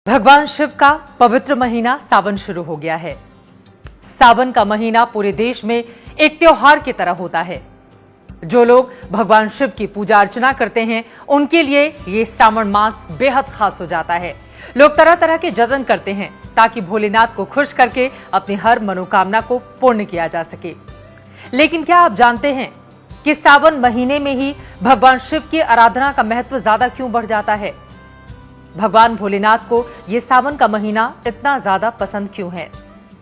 भगवान शिव का पवित्र महीना सावन शुरू हो गया है। सावन का महीना पूरे देश में एक त्योहार की तरह होता है। जो लोग भगवान शिव की पूजा अर्चना करते हैं उनके लिए ये श्रावण मास बेहद खास हो जाता है। लोग तरह तरह के जतन करते हैं ताकि भोलेनाथ को खुश करके अपनी हर मनोकामना को पूर्ण किया जा सके। लेकिन क्या आप जानते हैं कि सावन महीने में ही भगवान शिव की आराधना का महत्व ज्यादा क्यों बढ़ जाता है? भगवान भोलेनाथ को ये सावन का महीना इतना ज्यादा पसंद क्यों है?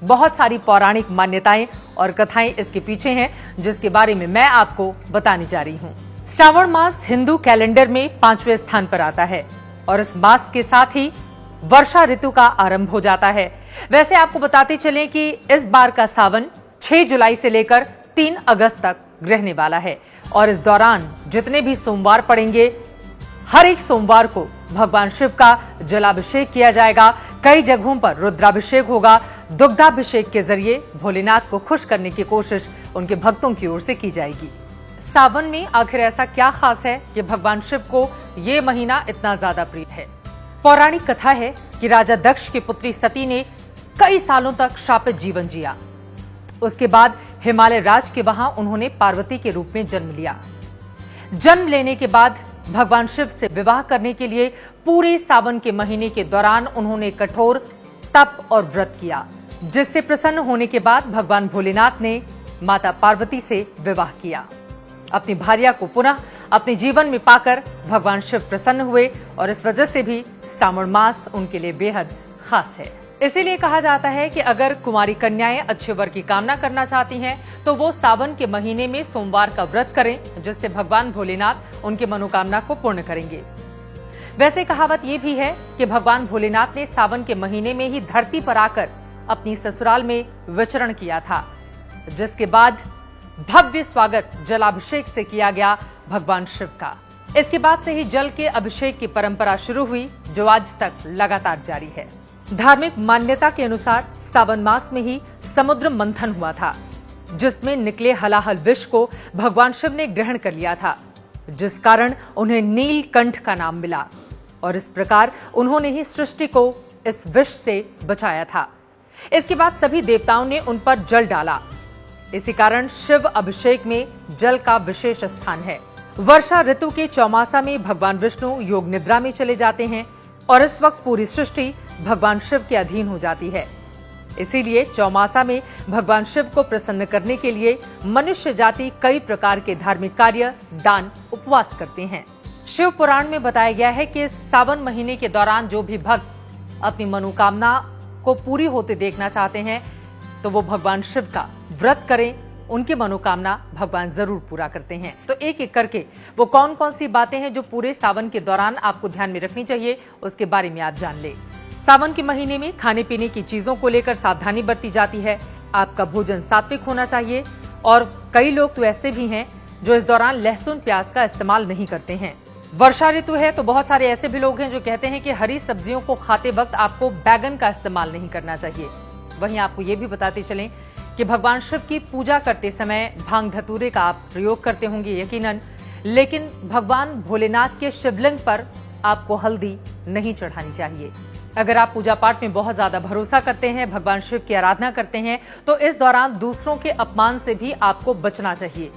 बहुत सारी पौराणिक मान्यताएं और कथाएं इसके पीछे हैं, जिसके बारे में मैं आपको बताने जा रही हूं। श्रावण मास हिंदू कैलेंडर में 5वें स्थान पर आता है और इस मास के साथ ही वर्षा ऋतु का आरंभ हो जाता है। वैसे आपको बताते चलें कि इस बार का सावन 6 जुलाई से लेकर 3 अगस्त तक रहने वाला है और इस दौरान जितने भी सोमवार पड़ेंगे, हर एक सोमवार को भगवान शिव का जलाभिषेक किया जाएगा। कई जगहों पर रुद्राभिषेक होगा। दुग्धाभिषेक के जरिए भोलेनाथ को खुश करने की कोशिश उनके भक्तों की ओर से की जाएगी। सावन में आखिर ऐसा क्या खास है कि भगवान शिव को ये महीना इतना ज्यादा प्रिय है? पौराणिक कथा है कि राजा दक्ष की पुत्री सती ने कई सालों तक शापित जीवन जिया। उसके बाद हिमालय राज के वहां उन्होंने पार्वती के रूप में जन्म लिया। जन्म लेने के बाद भगवान शिव से विवाह करने के लिए पूरे सावन के महीने के दौरान उन्होंने कठोर तप और व्रत किया, जिससे प्रसन्न होने के बाद भगवान भोलेनाथ ने माता पार्वती से विवाह किया। अपनी भार्या को पुनः अपने जीवन में पाकर भगवान शिव प्रसन्न हुए और इस वजह से भी श्रावण मास उनके लिए बेहद खास है। इसीलिए कहा जाता है कि अगर कुमारी कन्याएं अच्छे वर की कामना करना चाहती हैं तो वो सावन के महीने में सोमवार का व्रत करें, जिससे भगवान भोलेनाथ उनकी मनोकामना को पूर्ण करेंगे। वैसे कहावत ये भी है कि भगवान भोलेनाथ ने सावन के महीने में ही धरती पर आकर अपनी ससुराल में विचरण किया था, जिसके बाद भव्य स्वागत जलाभिषेक से किया गया भगवान शिव का। इसके बाद से ही जल के अभिषेक की परंपरा शुरू हुई, जो आज तक लगातार जारी है। धार्मिक मान्यता के अनुसार सावन मास में ही समुद्र मंथन हुआ था, जिसमें निकले हलाहल विष को भगवान शिव ने ग्रहण कर लिया था, जिस कारण उन्हें नीलकंठ का नाम मिला और इस प्रकार उन्होंने ही सृष्टि को इस विष से बचाया था। इसके बाद सभी देवताओं ने उन पर जल डाला। इसी कारण शिव अभिषेक में जल का विशेष स्थान है। वर्षा ऋतु के चौमासा में भगवान विष्णु योग निद्रा में चले जाते हैं और इस वक्त पूरी सृष्टि भगवान शिव के अधीन हो जाती है। इसीलिए चौमासा में भगवान शिव को प्रसन्न करने के लिए मनुष्य जाति कई प्रकार के धार्मिक कार्य, दान, उपवास करते हैं। शिव पुराण में बताया गया है कि सावन महीने के दौरान जो भी भक्त अपनी मनोकामना को पूरी होते देखना चाहते हैं तो वो भगवान शिव का व्रत करें, उनकी मनोकामना भगवान जरूर पूरा करते हैं। तो एक एक करके वो कौन कौन सी बातें हैं जो पूरे सावन के दौरान आपको ध्यान में रखनी चाहिए, उसके बारे में आप जान ले। सावन के महीने में खाने पीने की चीजों को लेकर सावधानी बरती जाती है। आपका भोजन सात्विक होना चाहिए और कई लोग तो ऐसे भी हैं जो इस दौरान लहसुन प्याज का इस्तेमाल नहीं करते हैं। वर्षा ऋतु है तो बहुत सारे ऐसे भी लोग हैं जो कहते हैं कि हरी सब्जियों को खाते वक्त आपको बैगन का इस्तेमाल नहीं करना चाहिए। वहीं आपको ये भी बताते चलें कि भगवान शिव की पूजा करते समय भांग धतूरे का आप प्रयोग करते होंगे यकीनन, लेकिन भगवान भोलेनाथ के शिवलिंग पर आपको हल्दी नहीं चढ़ानी चाहिए। अगर आप पूजा पाठ में बहुत ज्यादा भरोसा करते हैं, भगवान शिव की आराधना करते हैं, तो इस दौरान दूसरों के अपमान से भी आपको बचना चाहिए।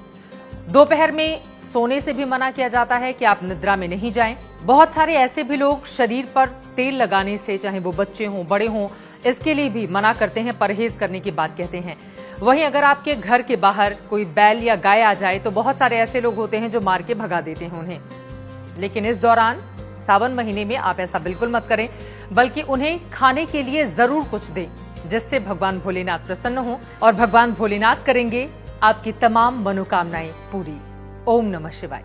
दोपहर में सोने से भी मना किया जाता है कि आप निद्रा में नहीं जाएं। बहुत सारे ऐसे भी लोग शरीर पर तेल लगाने से, चाहे वो बच्चे हों बड़े हों, इसके लिए भी मना करते हैं, परहेज करने की बात कहते हैं। वहीं अगर आपके घर के बाहर कोई बैल या गाय आ जाए तो बहुत सारे ऐसे लोग होते हैं जो मार के भगा देते हैं उन्हें। लेकिन इस दौरान सावन महीने में आप ऐसा बिल्कुल मत करें, बल्कि उन्हें खाने के लिए जरूर कुछ दें, जिससे भगवान भोलेनाथ प्रसन्न हो और भगवान भोलेनाथ करेंगे आपकी तमाम मनोकामनाएं पूरी। ओम नमः शिवाय।